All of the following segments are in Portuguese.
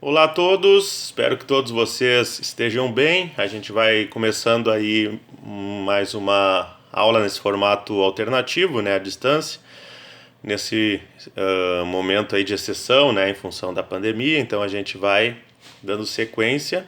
Olá a todos, espero que todos vocês estejam bem. A gente vai começando aí mais uma aula nesse formato alternativo, né, à distância, nesse momento aí de exceção, né, em função da pandemia. Então a gente vai dando sequência.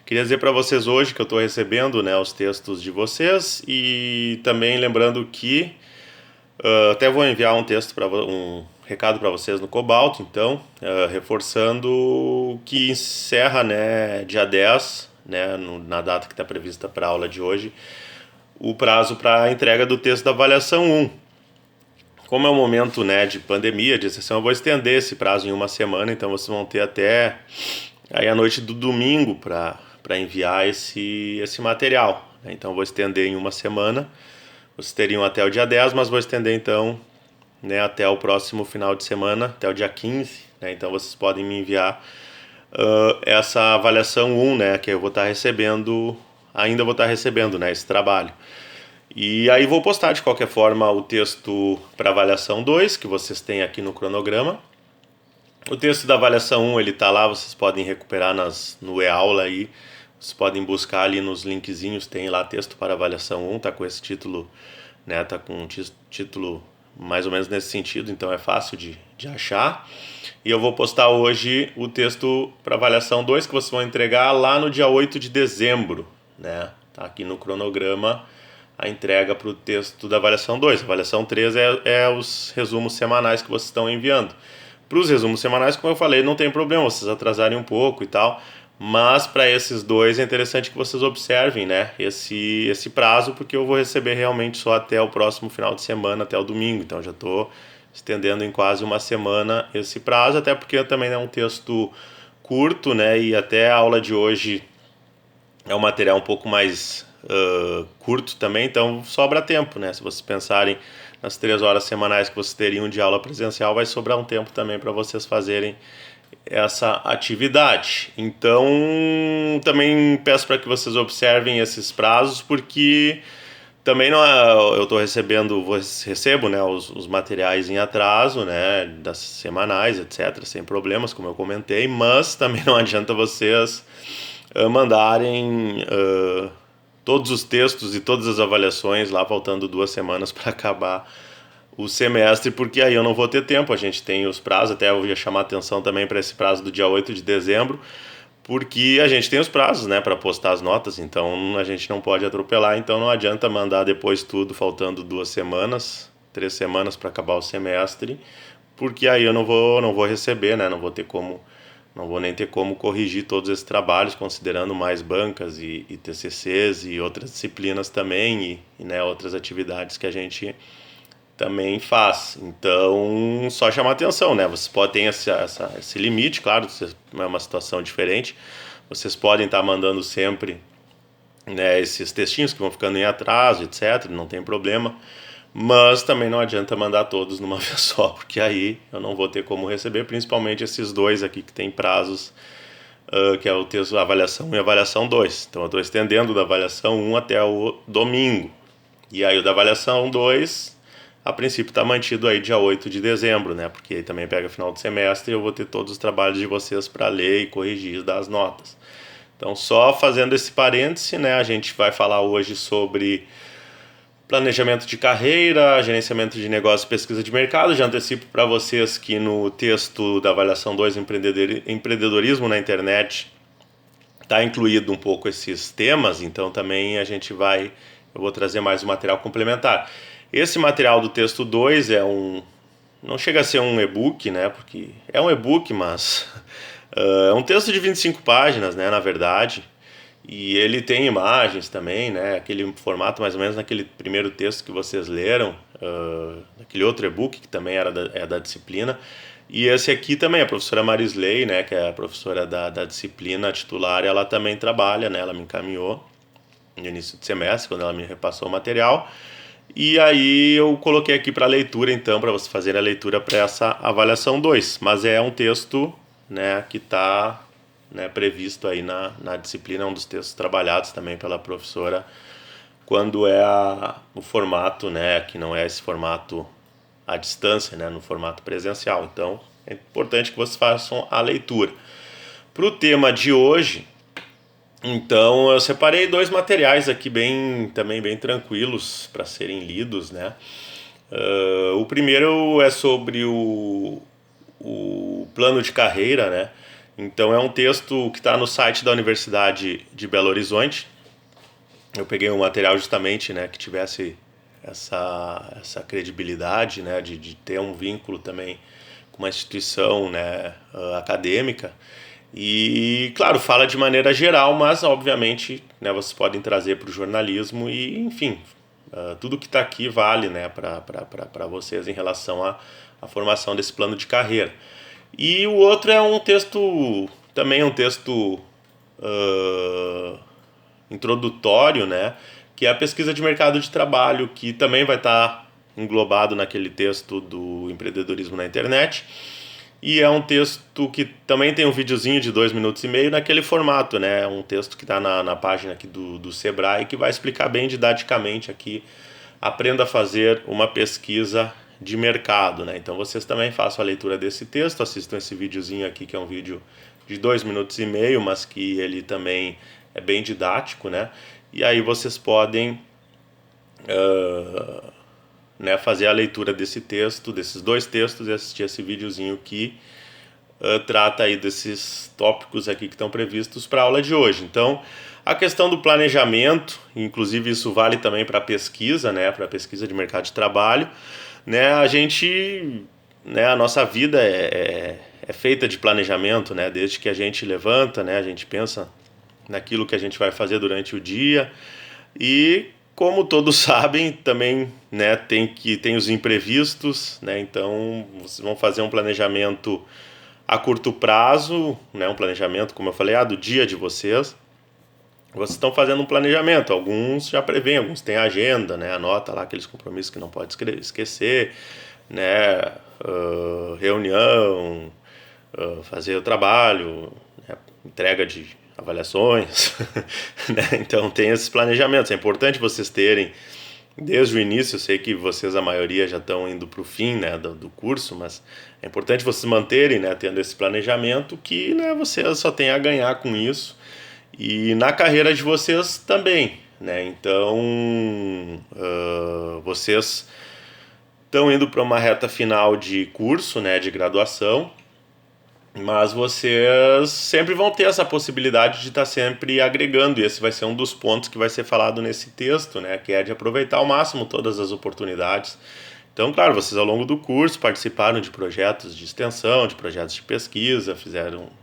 Queria dizer para vocês hoje que eu estou recebendo, né, os textos de vocês e também lembrando que até vou enviar um texto para um recado para vocês no Cobalto, então, reforçando que encerra, né, dia 10, né, na data que está prevista para a aula de hoje, o prazo para a entrega do texto da avaliação 1. Como é um momento, né, de pandemia, de exceção, eu vou estender esse prazo em uma semana, então vocês vão ter até aí a noite do domingo para enviar esse material. Então eu vou estender em uma semana. Vocês teriam até o dia 10, mas vou estender então, né, até o próximo final de semana, até o dia 15. Né, então vocês podem me enviar essa avaliação 1, né, que eu vou estar recebendo, ainda vou estar recebendo, né, esse trabalho. E aí vou postar de qualquer forma o texto para avaliação 2, que vocês têm aqui no cronograma. O texto da avaliação 1, ele está lá, vocês podem recuperar no e-aula aí. Vocês podem buscar ali nos linkzinhos, tem lá texto para avaliação 1, tá com esse título, né? Tá com um título mais ou menos nesse sentido, então é fácil de achar. E eu vou postar hoje o texto para avaliação 2, que vocês vão entregar lá no dia 8 de dezembro, né? Tá aqui no cronograma a entrega para o texto da avaliação 2. A avaliação 3 é os resumos semanais que vocês estão enviando. Para os resumos semanais, como eu falei, não tem problema vocês atrasarem um pouco e tal, mas para esses dois é interessante que vocês observem, né, esse prazo, porque eu vou receber realmente só até o próximo final de semana, até o domingo, então já estou estendendo em quase uma semana esse prazo, até porque também é um texto curto, né, e até a aula de hoje é um material um pouco mais curto também, então sobra tempo, né, se vocês pensarem nas 3 horas semanais que vocês teriam de aula presencial, vai sobrar um tempo também para vocês fazerem essa atividade. Então, também peço para que vocês observem esses prazos, porque também não eu estou recebo, né, os materiais em atraso, né, das semanais, etc., sem problemas, como eu comentei, mas também não adianta vocês mandarem todos os textos e todas as avaliações lá faltando 2 semanas para acabar o semestre, porque aí eu não vou ter tempo. A gente tem os prazos, até eu ia chamar atenção também para esse prazo do dia 8 de dezembro, porque a gente tem os prazos, né, para postar as notas, então a gente não pode atropelar, então não adianta mandar depois tudo faltando 2 semanas, 3 semanas para acabar o semestre, porque aí eu não vou receber, né, não vou nem ter como corrigir todos esses trabalhos, considerando mais bancas e TCCs e outras disciplinas também, né, outras atividades que a gente também faz. Então, só chamar atenção, né? Vocês podem ter esse limite, claro, é uma situação diferente. Vocês podem estar mandando sempre, né, esses textinhos que vão ficando em atraso, etc., não tem problema. Mas também não adianta mandar todos numa vez só, porque aí eu não vou ter como receber, principalmente esses dois aqui que tem prazos, que é o texto da avaliação 1 e avaliação 2. Então eu estou estendendo da avaliação 1 até o domingo. E aí o da avaliação 2, a princípio está mantido aí dia 8 de dezembro, né? Porque aí também pega final de semestre e eu vou ter todos os trabalhos de vocês para ler e corrigir das notas. Então, só fazendo esse parêntese, né? A gente vai falar hoje sobre planejamento de carreira, gerenciamento de negócios e pesquisa de mercado. Já antecipo para vocês que no texto da avaliação 2, empreendedorismo na internet, está incluído um pouco esses temas, então também eu vou trazer mais um material complementar. Esse material do texto 2 não chega a ser um e-book, né, porque é um e-book, mas é um texto de 25 páginas, né, na verdade, e ele tem imagens também, né, aquele formato mais ou menos naquele primeiro texto que vocês leram, naquele outro e-book que também é da disciplina. E esse aqui também, a professora Marisley, né, que é a professora da disciplina titular, ela também trabalha, né, ela me encaminhou no início de semestre, quando ela me repassou o material. E aí eu coloquei aqui para leitura, então, para vocês fazerem a leitura para essa avaliação 2. Mas é um texto, né, que está, né, previsto aí na disciplina, um dos textos trabalhados também pela professora, quando é o formato, né, que não é esse formato à distância, né, no formato presencial. Então, é importante que vocês façam a leitura. o tema de hoje, então eu separei 2 materiais aqui também bem tranquilos para serem lidos, né? O primeiro é sobre o plano de carreira, né? Então é um texto que está no site da Universidade de Belo Horizonte. Eu peguei um material justamente, né, que tivesse essa credibilidade, né, de ter um vínculo também com uma instituição, né, acadêmica. E, claro, fala de maneira geral, mas, obviamente, né, vocês podem trazer para o jornalismo e, enfim, tudo que está aqui vale, né, para vocês em relação à formação desse plano de carreira. E o outro é um texto, também um texto introdutório, né, que é a pesquisa de mercado de trabalho, que também vai estar englobado naquele texto do empreendedorismo na internet. E é um texto que também tem um videozinho de 2 minutos e meio naquele formato, né? Um texto que está na página aqui do Sebrae, que vai explicar bem didaticamente aqui. Aprenda a fazer uma pesquisa de mercado, né? Então vocês também façam a leitura desse texto, assistam esse videozinho aqui, que é um vídeo de 2 minutos e meio, mas que ele também é bem didático, né? E aí vocês podem né, fazer a leitura desse texto, desses 2 textos, e assistir esse videozinho que trata aí desses tópicos aqui que estão previstos para a aula de hoje. Então, a questão do planejamento, inclusive isso vale também para a pesquisa, né, para a pesquisa de mercado de trabalho, né, a nossa vida é feita de planejamento, né, desde que a gente levanta, né, a gente pensa naquilo que a gente vai fazer durante o dia e, como todos sabem, também, né, tem os imprevistos, né, então vocês vão fazer um planejamento a curto prazo, né, um planejamento, como eu falei, do dia de vocês. Vocês estão fazendo um planejamento, alguns já prevêem, alguns têm agenda, né, anota lá aqueles compromissos que não pode esquecer, né, reunião, fazer o trabalho, né, entrega de avaliações, né? Então tem esses planejamentos. É importante vocês terem desde o início. Eu sei que vocês, a maioria, já estão indo para o fim, né, do curso, mas é importante vocês manterem, né, tendo esse planejamento, que, né, vocês só têm a ganhar com isso, e na carreira de vocês também, né? Então vocês estão indo para uma reta final de curso, né, de graduação, mas vocês sempre vão ter essa possibilidade de estar sempre agregando, e esse vai ser um dos pontos que vai ser falado nesse texto, né, que é de aproveitar ao máximo todas as oportunidades. Então, claro, vocês ao longo do curso participaram de projetos de extensão, de projetos de pesquisa,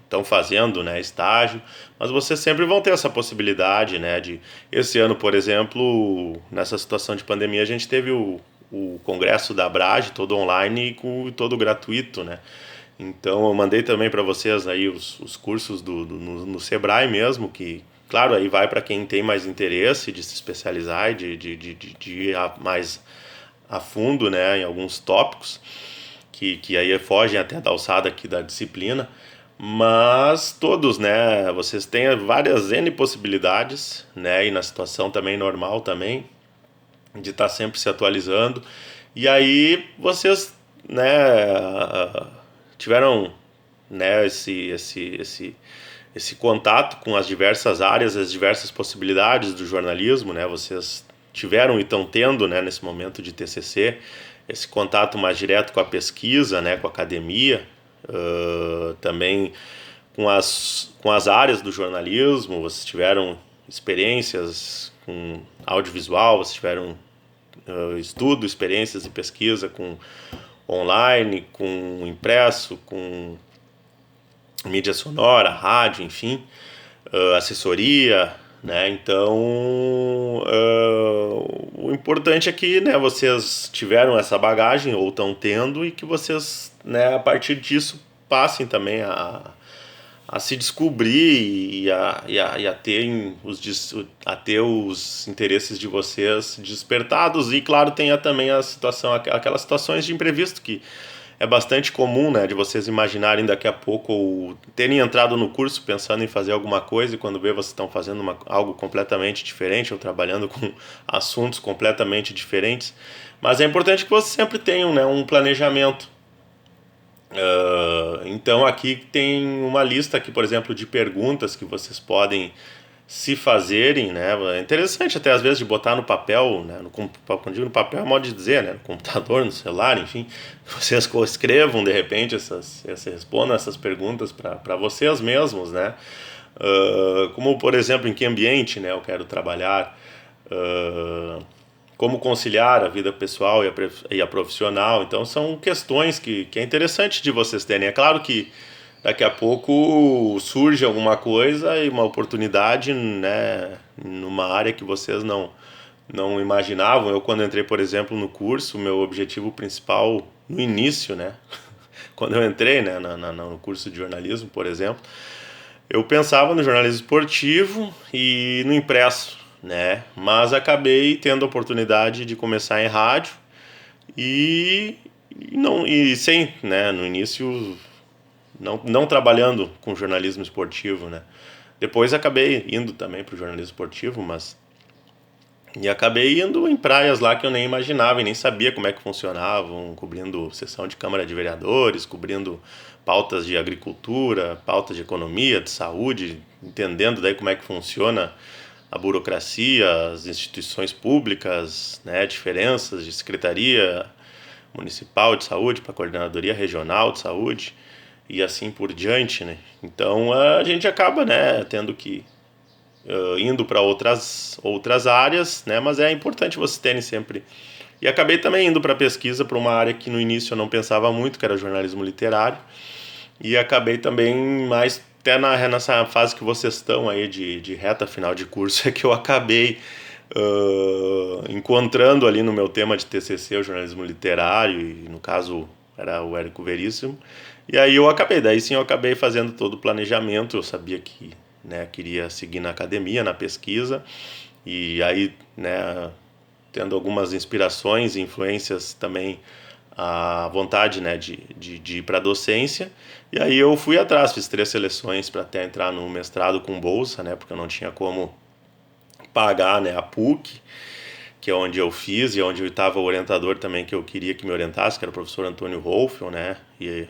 estão fazendo, né, estágio, mas vocês sempre vão ter essa possibilidade, né, esse ano, por exemplo, nessa situação de pandemia, a gente teve o congresso da Abrage, todo online e todo gratuito, né? Então eu mandei também para vocês aí os cursos no Sebrae mesmo, que, claro, aí vai para quem tem mais interesse de se especializar e de ir mais a fundo, né, em alguns tópicos, que aí fogem até da alçada aqui da disciplina, mas todos, né, vocês têm várias N possibilidades, né, e na situação também normal também, de estar sempre se atualizando, e aí vocês, né, tiveram, né, esse contato com as diversas áreas, as diversas possibilidades do jornalismo, né? Vocês tiveram e estão tendo, né, nesse momento de TCC, esse contato mais direto com a pesquisa, né, com a academia, também com as áreas do jornalismo. Vocês tiveram experiências com audiovisual, vocês tiveram experiências e pesquisa com online, com impresso, com mídia sonora, rádio, enfim, assessoria, né? Então, o importante é que, né, vocês tiveram essa bagagem ou estão tendo, e que vocês, né, a partir disso passem também a se descobrir e a ter os interesses de vocês despertados. E, claro, tenha também aquelas situações de imprevisto que é bastante comum, né, de vocês imaginarem daqui a pouco, ou terem entrado no curso pensando em fazer alguma coisa, e quando vê, vocês estão fazendo algo completamente diferente, ou trabalhando com assuntos completamente diferentes. Mas é importante que vocês sempre tenham, né, um planejamento, Então aqui tem uma lista aqui, por exemplo, de perguntas que vocês podem se fazerem, né? É interessante até às vezes de botar no papel, né? Quando digo no papel é modo de dizer, né? No computador, no celular, enfim, vocês escrevam de repente respondam essas perguntas para vocês mesmos, né? Como por exemplo, em que ambiente, né? Eu quero trabalhar, como conciliar a vida pessoal e a profissional. Então são questões que é interessante de vocês terem. É claro que daqui a pouco surge alguma coisa e uma oportunidade, né, numa área que vocês não imaginavam. Eu, quando entrei, por exemplo, no curso, meu objetivo principal no início, né, quando eu entrei, né, no curso de jornalismo, por exemplo, eu pensava no jornalismo esportivo e no impresso, né, mas acabei tendo a oportunidade de começar em rádio e sem, né, no início não trabalhando com jornalismo esportivo, né? Depois acabei indo também para o jornalismo esportivo, e acabei indo em praias lá que eu nem imaginava e nem sabia como é que funcionavam, cobrindo sessão de Câmara de Vereadores, cobrindo pautas de agricultura, pautas de economia, de saúde, entendendo daí como é que funciona a burocracia, as instituições públicas, né, diferenças de secretaria municipal de saúde para coordenadoria regional de saúde e assim por diante, né? Então a gente acaba, né, tendo que indo para outras áreas, né? Mas é importante vocês terem sempre. E acabei também indo para pesquisa para uma área que no início eu não pensava muito, que era jornalismo literário, e acabei também mais até nessa fase que vocês estão aí de reta final de curso é que eu acabei encontrando ali no meu tema de TCC o jornalismo literário e no caso era o Érico Veríssimo. E aí daí sim eu acabei fazendo todo o planejamento, eu sabia que, né, queria seguir na academia, na pesquisa, e aí, né, tendo algumas inspirações e influências também, a vontade, né, de ir para a docência, e aí eu fui atrás, fiz 3 seleções para até entrar no mestrado com bolsa, né, porque eu não tinha como pagar, né, a PUC, que é onde eu fiz e onde eu estava o orientador também que eu queria que me orientasse, que era o professor Antônio Rolfel, né, e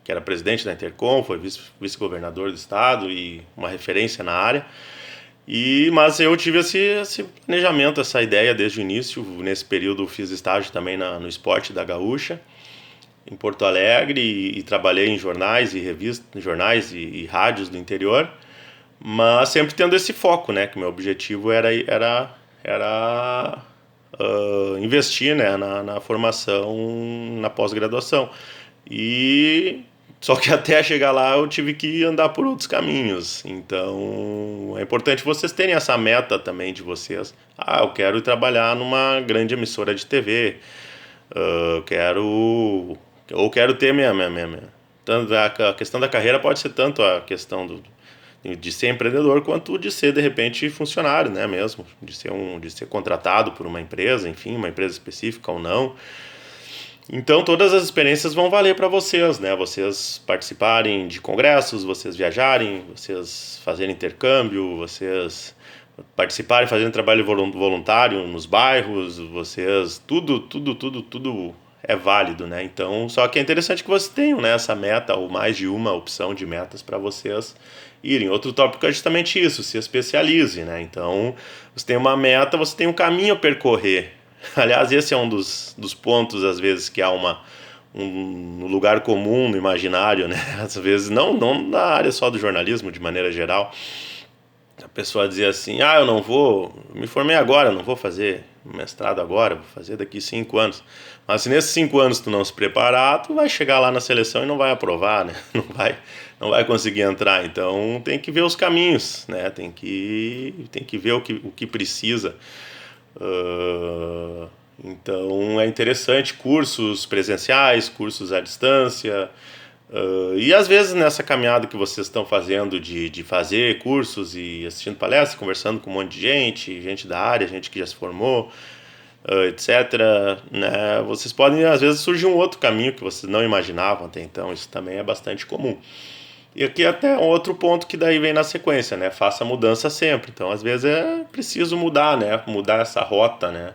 que era presidente da Intercom, foi vice-governador do estado e uma referência na área. Mas eu tive esse planejamento, essa ideia desde o início. Nesse período eu fiz estágio também no Esporte da Gaúcha, em Porto Alegre, e trabalhei em jornais e revistas, jornais e rádios do interior, mas sempre tendo esse foco, né, que o meu objetivo era investir, né, na formação, na pós-graduação. E só que até chegar lá eu tive que andar por outros caminhos. Então é importante vocês terem essa meta também de vocês. Eu quero trabalhar numa grande emissora de TV. Quero ter tanto a questão da carreira pode ser tanto a questão de ser empreendedor quanto de ser de repente funcionário, né, mesmo, de ser contratado por uma empresa, enfim, uma empresa específica ou não. Então todas as experiências vão valer para vocês, né? Vocês participarem de congressos, vocês viajarem, vocês fazerem intercâmbio, vocês participarem, fazendo trabalho voluntário nos bairros, vocês tudo é válido, né? Então, só que é interessante que vocês tenham, né, essa meta ou mais de uma opção de metas para vocês irem. Outro tópico é justamente isso, se especialize, né? Então, você tem uma meta, você tem um caminho a percorrer. Aliás, esse é um dos pontos, às vezes, que há um lugar comum no imaginário, né? Às vezes, não na área só do jornalismo, de maneira geral. A pessoa dizia assim, eu não vou, me formei agora, não vou fazer mestrado agora, vou fazer daqui 5 anos. Mas se nesses 5 anos tu não se preparar, tu vai chegar lá na seleção e não vai aprovar, né? Não vai conseguir entrar. Então tem que ver os caminhos, né? Tem que ver o que precisa. Então é interessante cursos presenciais, cursos à distância, e às vezes nessa caminhada que vocês estão fazendo de fazer cursos e assistindo palestras, conversando com um monte de gente da área, gente que já se formou, etc., né, vocês podem, às vezes surgir um outro caminho que vocês não imaginavam até então. Isso também é bastante comum. E aqui até um outro ponto que daí vem na sequência, né? Faça mudança sempre. Então, às vezes é preciso mudar, né? Mudar essa rota, né?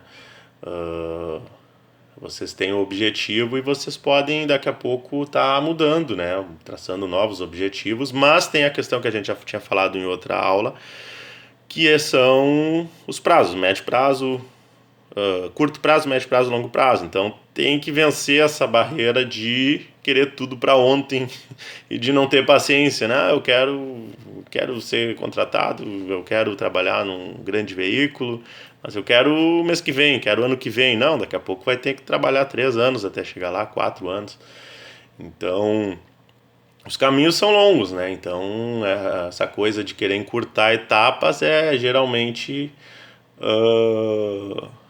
Vocês têm o objetivo e vocês podem daqui a pouco estar mudando, né? Traçando novos objetivos, mas tem a questão que a gente já tinha falado em outra aula, que são os prazos, médio prazo, curto prazo, médio prazo, longo prazo. Então tem que vencer essa barreira de querer tudo para ontem e de não ter paciência, né? Eu quero ser contratado, eu quero trabalhar num grande veículo, mas eu quero o mês que vem, quero ano que vem. Não, daqui a pouco vai ter que trabalhar 3 anos até chegar lá, 4 anos. Então, os caminhos são longos, né? Então, essa coisa de querer encurtar etapas geralmente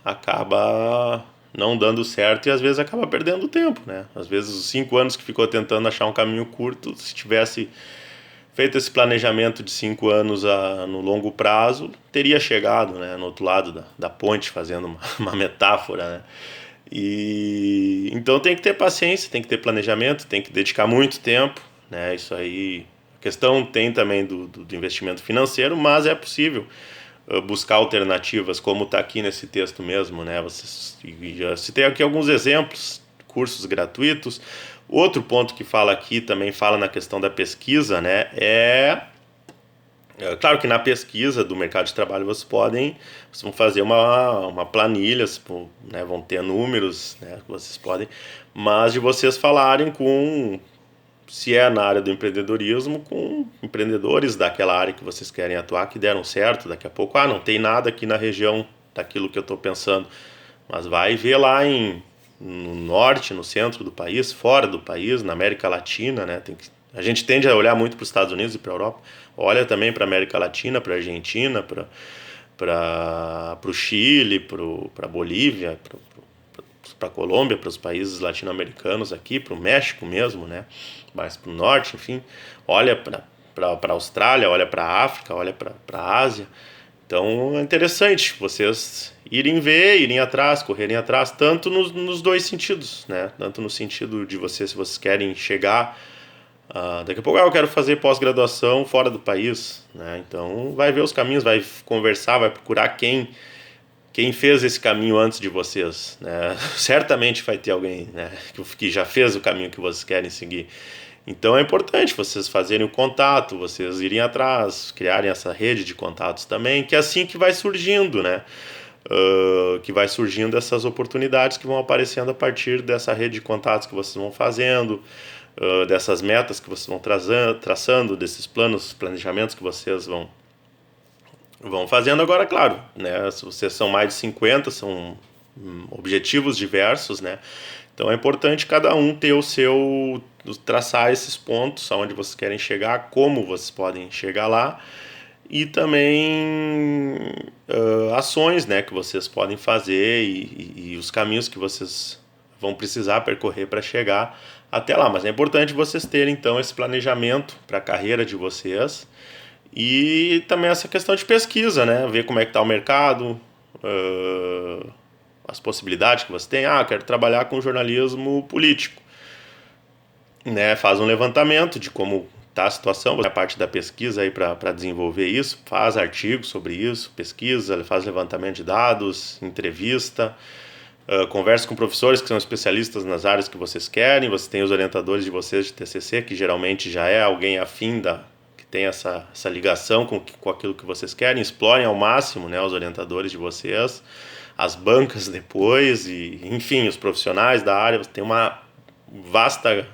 acaba não dando certo e às vezes acaba perdendo tempo, né? Às vezes os 5 anos que ficou tentando achar um caminho curto, se tivesse feito esse planejamento de 5 anos no longo prazo, teria chegado, né, no outro lado da ponte, fazendo uma metáfora, né? E então tem que ter paciência, tem que ter planejamento, tem que dedicar muito tempo, né? Isso aí, a questão tem também do investimento financeiro, mas é possível buscar alternativas, como está aqui nesse texto mesmo, né? Vocês, já citei aqui alguns exemplos, cursos gratuitos. Outro ponto que fala aqui, também fala na questão da pesquisa, né? Claro que na pesquisa do mercado de trabalho vocês vão fazer uma planilha, né? Vão ter números, né? Que vocês podem, mas de vocês falarem se é na área do empreendedorismo, com empreendedores daquela área que vocês querem atuar, que deram certo. Daqui a pouco, não tem nada aqui na região daquilo que eu estou pensando, mas vai ver lá no norte, no centro do país, fora do país, na América Latina, né? A gente tende a olhar muito para os Estados Unidos e para a Europa, olha também para a América Latina, para a Argentina, para o Chile, para a Bolívia, para a Colômbia, para os países latino-americanos aqui, para o México mesmo, né? Mais para o norte, enfim, olha para a Austrália, olha para a África, olha para a Ásia. Então é interessante vocês irem atrás, correrem atrás, tanto nos dois sentidos, né? Tanto no sentido de se vocês querem chegar, daqui a pouco eu quero fazer pós-graduação fora do país, né? Então vai ver os caminhos, vai conversar, vai procurar quem fez esse caminho antes de vocês, né? Certamente vai ter alguém, né, que já fez o caminho que vocês querem seguir. Então é importante vocês fazerem o contato, vocês irem atrás, criarem essa rede de contatos também, que é assim que vai surgindo, né? Que vai surgindo essas oportunidades que vão aparecendo a partir dessa rede de contatos que vocês vão fazendo, dessas metas que vocês vão traçando, desses planejamentos que vocês vão fazendo. Agora, claro, né, se vocês são mais de 50, são objetivos diversos, né? Então é importante cada um ter traçar esses pontos, aonde vocês querem chegar, como vocês podem chegar lá, e também ações, né, que vocês podem fazer e os caminhos que vocês vão precisar percorrer para chegar até lá. Mas é importante vocês terem, então, esse planejamento para a carreira de vocês e também essa questão de pesquisa, né, ver como é que está o mercado, as possibilidades que você tem. Eu quero trabalhar com jornalismo político, né? Faz um levantamento de como está a situação, a parte da pesquisa aí para desenvolver isso, faz artigos sobre isso, pesquisa, faz levantamento de dados, entrevista, conversa com professores que são especialistas nas áreas que vocês querem. Você tem os orientadores de vocês de TCC, que geralmente já é alguém afim que tem essa ligação com aquilo que vocês querem. Explorem ao máximo, né, os orientadores de vocês, as bancas depois, e enfim, os profissionais da área. Você tem uma vasta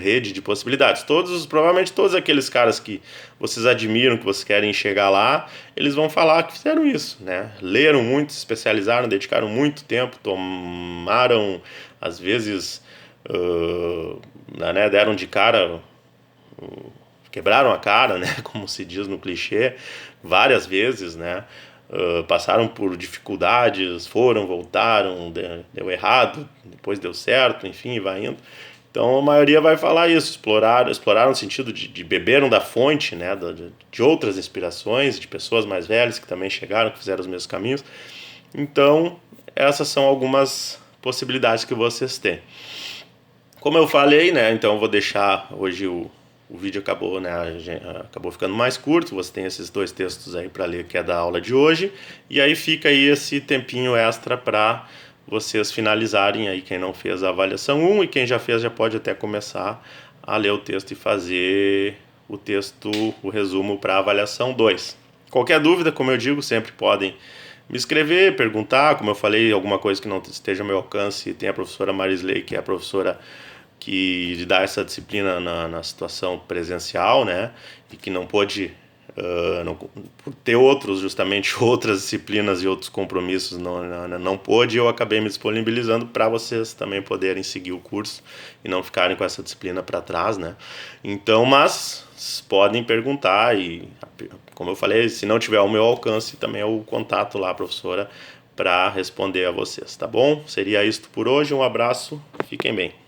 rede de possibilidades. Provavelmente todos aqueles caras que vocês admiram, que vocês querem chegar lá, eles vão falar que fizeram isso, né? Leram muito, se especializaram, dedicaram muito tempo, tomaram, às vezes, né, deram de cara, quebraram a cara, né, como se diz no clichê, várias vezes, né? Passaram por dificuldades, voltaram, deu errado, depois deu certo, enfim, vai indo. Então a maioria vai falar isso, exploraram no sentido de beberam da fonte, né, de outras inspirações, de pessoas mais velhas que também chegaram, que fizeram os mesmos caminhos. Então essas são algumas possibilidades que vocês têm. Como eu falei, né, então eu vou deixar hoje o vídeo acabou, né, acabou ficando mais curto. Você tem esses 2 textos aí para ler, que é da aula de hoje, e aí fica aí esse tempinho extra para vocês finalizarem aí, quem não fez a avaliação 1 e quem já fez já pode até começar a ler o texto e fazer o texto, o resumo para a avaliação 2. Qualquer dúvida, como eu digo, sempre podem me escrever, perguntar, como eu falei, alguma coisa que não esteja ao meu alcance, tem a professora Marisley, que é a professora que dá essa disciplina na situação presencial, né, e que não pôde, por ter justamente outras disciplinas e outros compromissos, não pôde, eu acabei me disponibilizando para vocês também poderem seguir o curso e não ficarem com essa disciplina para trás, né. Então, mas podem perguntar e, como eu falei, se não tiver ao meu alcance, também é o contato lá, professora, para responder a vocês, tá bom? Seria isto por hoje, um abraço, fiquem bem.